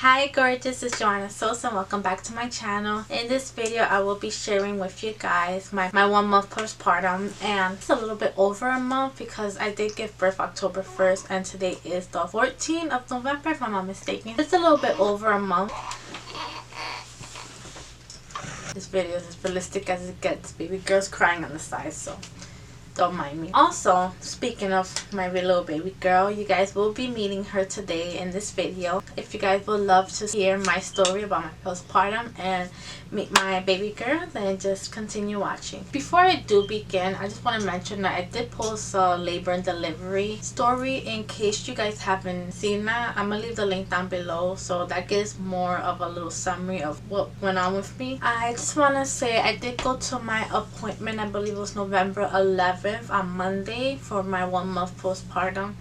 Hi gorgeous, it's Joanna Sosa and welcome back to my channel. In this video I will be sharing with you guys my 1 month postpartum, and it's a little bit over a month because I did give birth October 1st and today is the 14th of November if I'm not mistaken. It's a little bit over a month. This video is as realistic as it gets. Baby girl's crying on the side, so don't mind me. Also, speaking of my little baby girl, you guys will be meeting her today in this video. If you guys would love to hear my story about my postpartum and meet my baby girl, then just continue watching. Before I do begin, I just want to mention that I did post a labor and delivery story. In case you guys haven't seen that, I'm gonna leave the link down below, so that gives more of a little summary of what went on with me. I just want to say I did go to my appointment, I believe it was November 11th on Monday for my 1 month postpartum,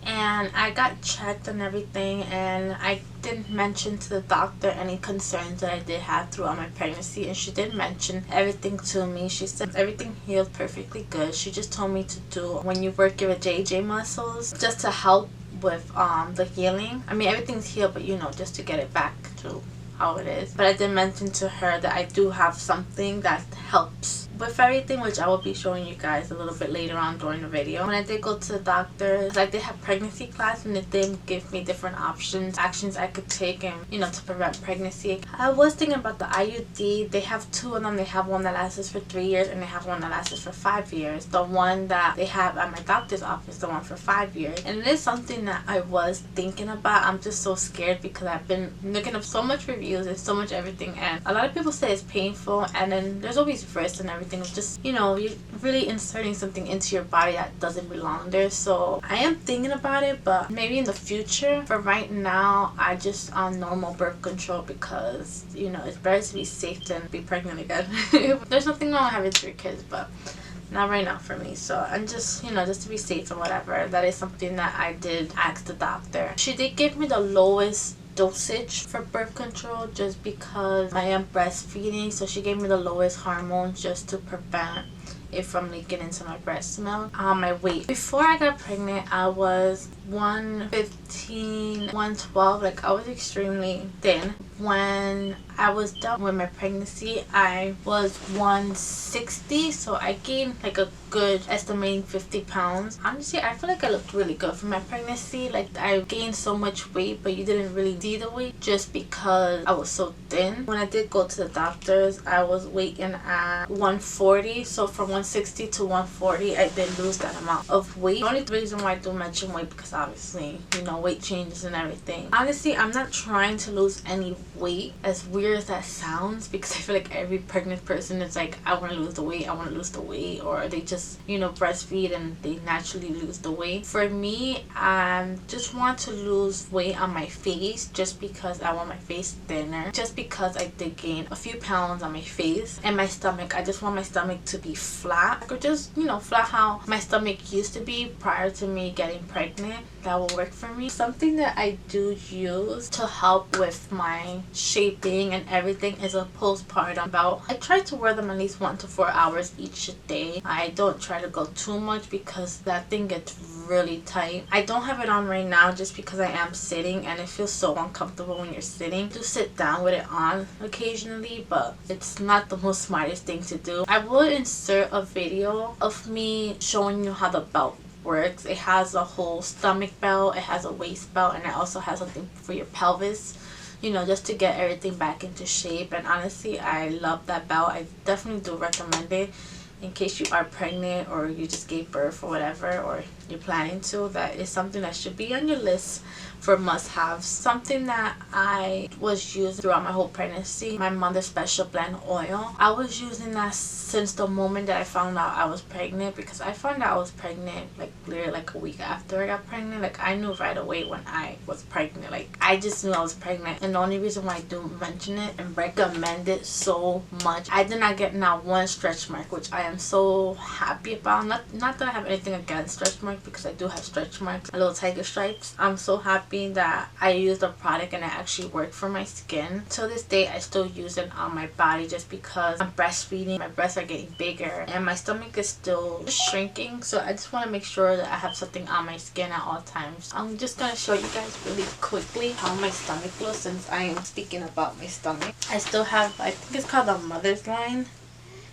and I got checked and everything, and I didn't mention to the doctor any concerns that I did have throughout my pregnancy, and she did mention everything to me. She said everything healed perfectly good. She just told me to do when you work your JJ muscles just to help with the healing. I mean, everything's healed, but you know, just to get it back to how it is. But I did mention to her that I do have something that helps with everything, which I will be showing you guys a little bit later on during the video. When I did go to the doctor, I did have pregnancy class, and it did give me different actions I could take, and you know, to prevent pregnancy. I was thinking about the IUD. They have two of them. They have one that lasts for 3 years, and they have one that lasts for 5 years. The one that they have at my doctor's office, the one for 5 years, and it is something that I was thinking about. I'm just so scared because I've been looking up so much reviews and so much everything, and a lot of people say it's painful, and then there's always risks and everything. It's just, you know, you're really inserting something into your body that doesn't belong there. So I am thinking about it, but maybe in the future. For right now, I just on normal birth control because, you know, it's better to be safe than be pregnant again. There's nothing wrong with having 3 kids, but not right now for me. So I'm just, you know, just to be safe and whatever. That is something that I did ask the doctor. She did give me the lowest dosage for birth control just because I am breastfeeding, so she gave me the lowest hormones just to prevent it from leaking into my breast milk. My weight before I got pregnant, I was 115, 112. Like, I was extremely thin. When I was done with my pregnancy, I was 160, so I gained like a good estimating 50 pounds. Honestly, I feel like I looked really good for my pregnancy. Like, I gained so much weight, but you didn't really see the weight just because I was so thin. When I did go to the doctors, I was weighing at 140, so from 160 to 140, I did lose that amount of weight. The only reason why I do mention weight because obviously, you know, weight changes and everything. Honestly, I'm not trying to lose any weight, as weird as that sounds, because I feel like every pregnant person is like, I want to lose the weight, I want to lose the weight, or they just, you know, breastfeed and they naturally lose the weight. For me, I just want to lose weight on my face just because I want my face thinner, just because I did gain a few pounds on my face and my stomach. I just want my stomach to be flat, or just, you know, flat how my stomach used to be prior to me getting pregnant. That will work for me. Something that I do use to help with my shaping and everything is a postpartum belt. I try to wear them at least 1 to 4 hours each day. I don't try to go too much because that thing gets really tight. I don't have it on right now just because I am sitting, and it feels so uncomfortable when you're sitting. To sit down with it on occasionally, but it's not the most smartest thing to do. I will insert a video of me showing you how the belt works. It has a whole stomach belt, it has a waist belt, and it also has something for your pelvis, you know, just to get everything back into shape. And honestly, I love that belt. I definitely do recommend it in case you are pregnant or you just gave birth or whatever, or you're planning to. That is something that should be on your list for must-haves. Something that I was using throughout my whole pregnancy, my Mother's Special Blend oil. I was using that since the moment that I found out I was pregnant, because I found out I was pregnant like literally like a week after I got pregnant. Like, I knew right away when I was pregnant. Like, I just knew I was pregnant, and the only reason why I do mention it and recommend it so much, I did not get not one stretch mark, which I am so happy about. Not that I have anything against stretch marks, because I do have stretch marks, little tiger stripes. I'm so happy happy that I used a product and it actually worked for my skin. To this day, I still use it on my body just because I'm breastfeeding. My breasts are getting bigger and my stomach is still shrinking. So I just want to make sure that I have something on my skin at all times. I'm just going to show you guys really quickly how my stomach looks since I am speaking about my stomach. I still have, I think it's called the Mother's Line.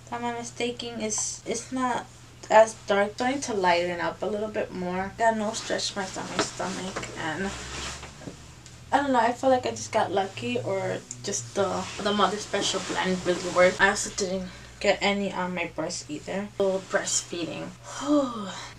If I'm not mistaken, it's not as dark. Starting to lighten up a little bit more. Got no stretch marks on my stomach, and I don't know, I feel like I just got lucky, or just the Mother Special blend really worked. I also didn't get any on my breast either. So breastfeeding.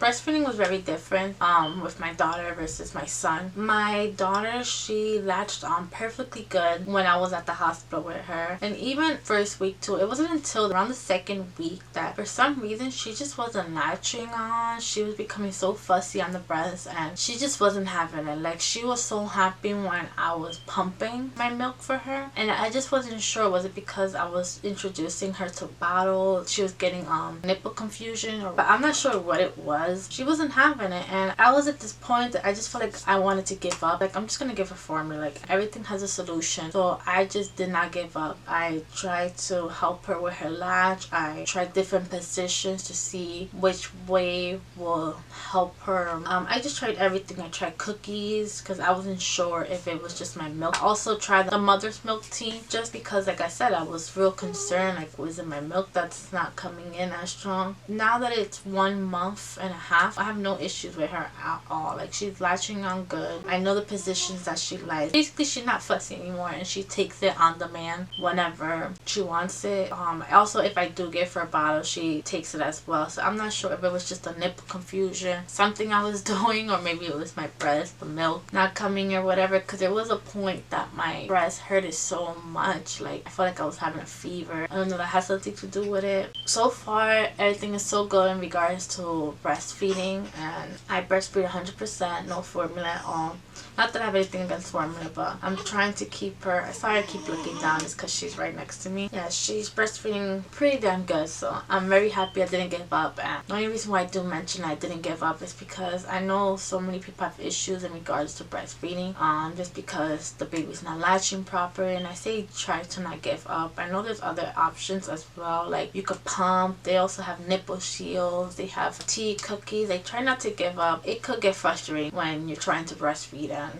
Breastfeeding was very different with my daughter versus my son. My daughter, she latched on perfectly good when I was at the hospital with her, and even first week too. It wasn't until around the second week that for some reason she just wasn't latching on. She was becoming so fussy on the breast and she just wasn't having it. Like, she was so happy when I was pumping my milk for her, and I just wasn't sure, was it because I was introducing her to bottle, she was getting nipple confusion, or but I'm not sure what it was. She wasn't having it, and I was at this point that I just felt like I wanted to give up. Like, I'm just gonna give her formula, like everything has a solution. So I just did not give up. I tried to help her with her latch. I tried different positions to see which way will help her. I just tried everything. I tried cookies because I wasn't sure if it was just my milk. I also tried the mother's milk tea just because, like I said, I was real concerned, like, was it my milk that's not coming in as strong? Now that it's 1 month and a half, I have no issues with her at all. Like, she's latching on good. I know the positions that she likes. Basically, she's not fussy anymore, and she takes it on demand whenever she wants it. Also, if I do give her a bottle, she takes it as well. So I'm not sure if it was just a nipple confusion, something I was doing, or maybe it was my breast, the milk not coming or whatever, because there was a point that my breast hurted so much. Like, I felt like I was having a fever. I don't know, that has something to do with it. So far, everything is so good in regards to breastfeeding, and I breastfeed 100%, no formula at all. Not that I have anything against formula, but I'm trying to keep her. Sorry, I keep looking down. It's because she's right next to me. Yeah, she's breastfeeding pretty damn good, so I'm very happy I didn't give up. And the only reason why I do mention I didn't give up is because I know so many people have issues in regards to breastfeeding, just because the baby's not latching properly. And I say try to not give up. I know there's other options as well, like you could pump. They also have nipple shields. They have tea, cookies. Like, try not to give up. It could get frustrating when you're trying to breastfeed and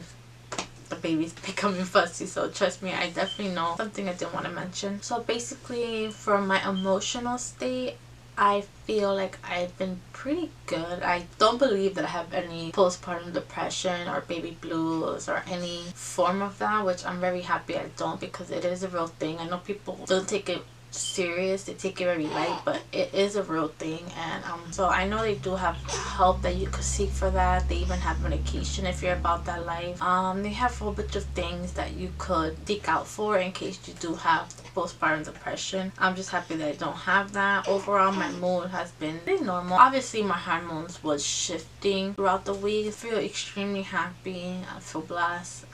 the baby's becoming fussy, so trust me, I definitely know. Something I didn't want to mention. So basically, for my emotional state, I feel like I've been pretty good. I don't believe that I have any postpartum depression or baby blues or any form of that, which I'm very happy I don't, because it is a real thing. I know people don't take it serious, they take it very light, but it is a real thing. And so I know they do have help that you could seek for that. They even have medication if you're about that life. They have a whole bunch of things that you could seek out for in case you do have postpartum depression. I'm just happy that I don't have that. Overall, my mood has been pretty normal. Obviously, my hormones was shifting throughout the week. I feel extremely happy. I feel blessed.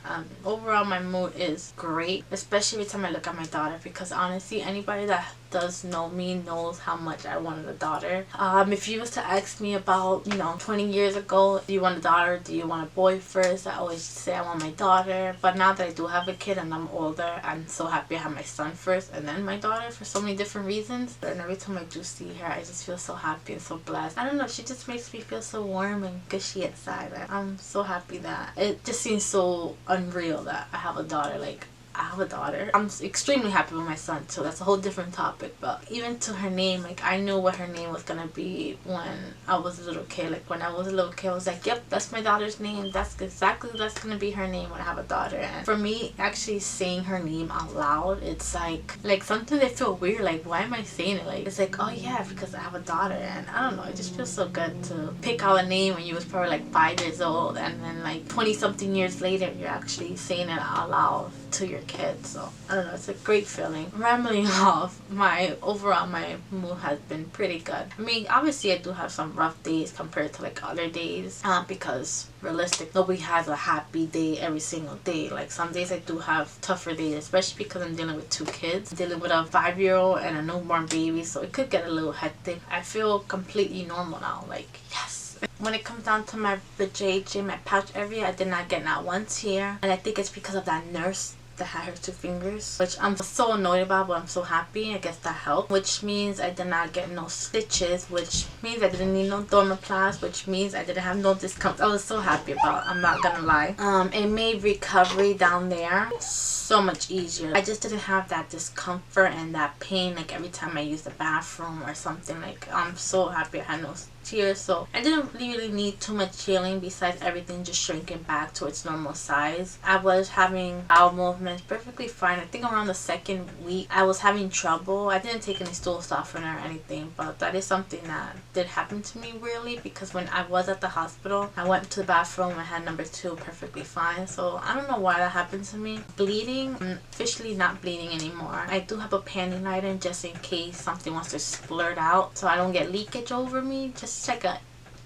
Overall, my mood is great, especially every time I look at my daughter, because honestly, anybody that does know me knows how much I wanted a daughter. If you was to ask me about, 20 years ago, do you want a daughter, do you want a boy first, I always say I want my daughter. But now that I do have a kid and I'm older, I'm so happy I have my son first and then my daughter, for so many different reasons. And every time I do see her, I just feel so happy and so blessed. I don't know, she just makes me feel so warm and gushy inside. I'm so happy that it just seems so unreal that I have a daughter. Like, I have a daughter. I'm extremely happy with my son too. That's a whole different topic. But even to her name, like, I knew what her name was gonna be when I was a little kid. Like, when I was a little kid, I was like, yep, that's my daughter's name. That's gonna be her name when I have a daughter. And for me, actually saying her name out loud, it's like sometimes I feel weird. Like, why am I saying it? Like, it's like, oh yeah, because I have a daughter. And I don't know, it just feels so good to pick out a name when you was probably like 5 years old, and then like 20 something years later, you're actually saying it out loud to your kids. So I don't know, it's a great feeling. Rambling off, my mood has been pretty good. I mean, obviously I do have some rough days compared to like other days, because realistic, nobody has a happy day every single day. Like, some days I do have tougher days, especially because I'm dealing with 2 kids. I'm dealing with a 5-year-old and a newborn baby, so it could get a little hectic. I feel completely normal now. Like, yes. When it comes down to my vajayjay, my pouch area, I did not get not one tear. And I think it's because of that nurse that had her 2 fingers, which I'm so annoyed about, but I'm so happy. I guess that helped, which means I did not get no stitches, which means I didn't need no dermaplast, which means I didn't have no discomfort. I was so happy about it, I'm not gonna lie. It made recovery down there so much easier. I just didn't have that discomfort and that pain like every time I use the bathroom or something. Like, I'm so happy I had no tears, so I didn't really need too much healing besides everything just shrinking back to its normal size. I was having bowel movements perfectly fine. I think around the 2nd week I was having trouble. I didn't take any stool softener or anything, but that is something that did happen to me really, because when I was at the hospital I went to the bathroom, I had number 2 perfectly fine. So I don't know why that happened to me. Bleeding, I'm officially not bleeding anymore. I do have a panty liner just in case something wants to splurt out so I don't get leakage over me, just like a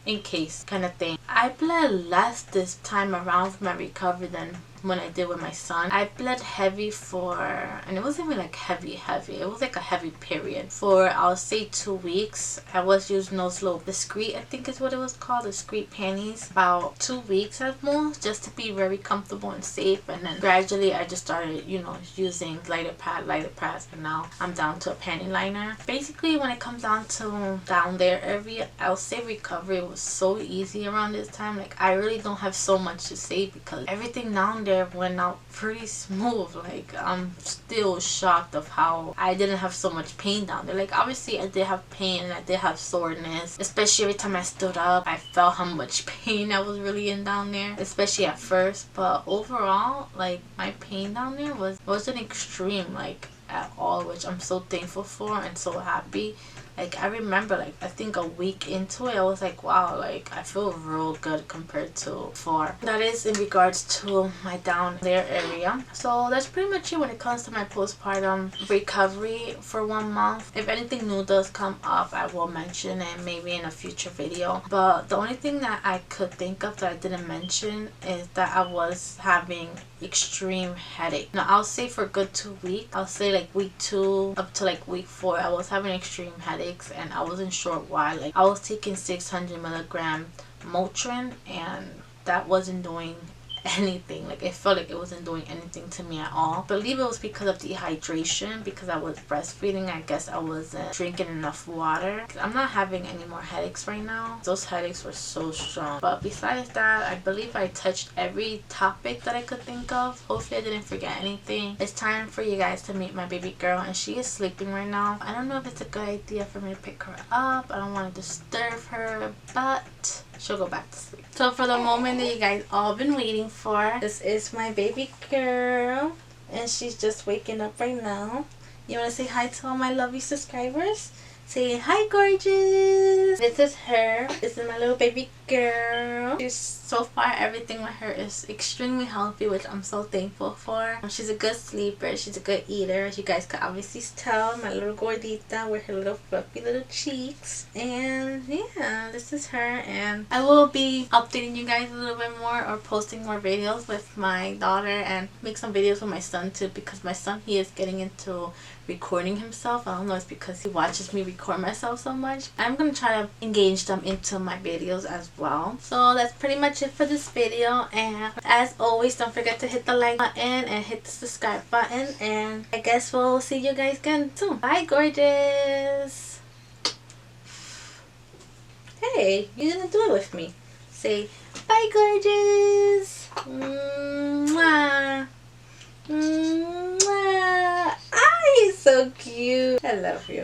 in case kind of thing. I bled less this time around for my recovery than when I did with my son. I bled heavy for, and it wasn't even like heavy, it was like a heavy period for, I'll say 2 weeks. I was using those little discreet, I think is what it was called, discreet panties, about 2 weeks at most, just to be very comfortable and safe. And then gradually I just started, you know, using lighter pads, and now I'm down to a panty liner. Basically, when it comes down to down there area, I'll say recovery was so easy around this time. Like, I really don't have so much to say because everything down there went out pretty smooth. Like, I'm still shocked of how I didn't have so much pain down there. Like, obviously I did have pain and I did have soreness, especially every time I stood up. I felt how much pain I was really in down there, especially at first. But overall, like, my pain down there wasn't extreme like at all, which I'm so thankful for and so happy. Like, I remember, like, I think a week into it, I was like, wow, like, I feel real good compared to before. That is in regards to my down there area. So that's pretty much it when it comes to my postpartum recovery for 1 month. If anything new does come up, I will mention it maybe in a future video. But the only thing that I could think of that I didn't mention is that I was having extreme headache. Now, I'll say for a good 2 weeks, I'll say like week 2 up to like week 4, I was having extreme headaches and I wasn't sure why. Like, I was taking 600 milligram Motrin and that wasn't doing anything. Like, it felt like it wasn't doing anything to me at all. I believe it was because of dehydration, because I was breastfeeding. I guess I wasn't drinking enough water. I'm not having any more headaches right now. Those headaches were so strong. But besides that, I believe I touched every topic that I could think of. Hopefully I didn't forget anything. It's time for you guys to meet my baby girl, and she is sleeping right now. I don't know if it's a good idea for me to pick her up. I don't want to disturb her, but she'll go back to sleep. So for the moment that you guys all been waiting for, this is my baby girl, and she's just waking up right now. You want to say hi to all my lovely subscribers? Say hi, gorgeous. This is her. This is my little baby girl. So far everything with her is extremely healthy, which I'm so thankful for. She's a good sleeper. She's a good eater, as you guys can obviously tell. My little gordita with her little fluffy little cheeks. And yeah, this is her, and I will be updating you guys a little bit more or posting more videos with my daughter and make some videos with my son too, because my son, he is getting into recording himself. I don't know, it's because he watches me record myself so much. I'm gonna try to engage them into my videos as well. So that's pretty much it for this video, and as always, don't forget to hit the like button and hit the subscribe button, and I guess we'll see you guys again soon. Bye, gorgeous. Hey, you're gonna do it with me. Say bye, gorgeous. Mwah. Mwah. Ah, he's so cute. I love you.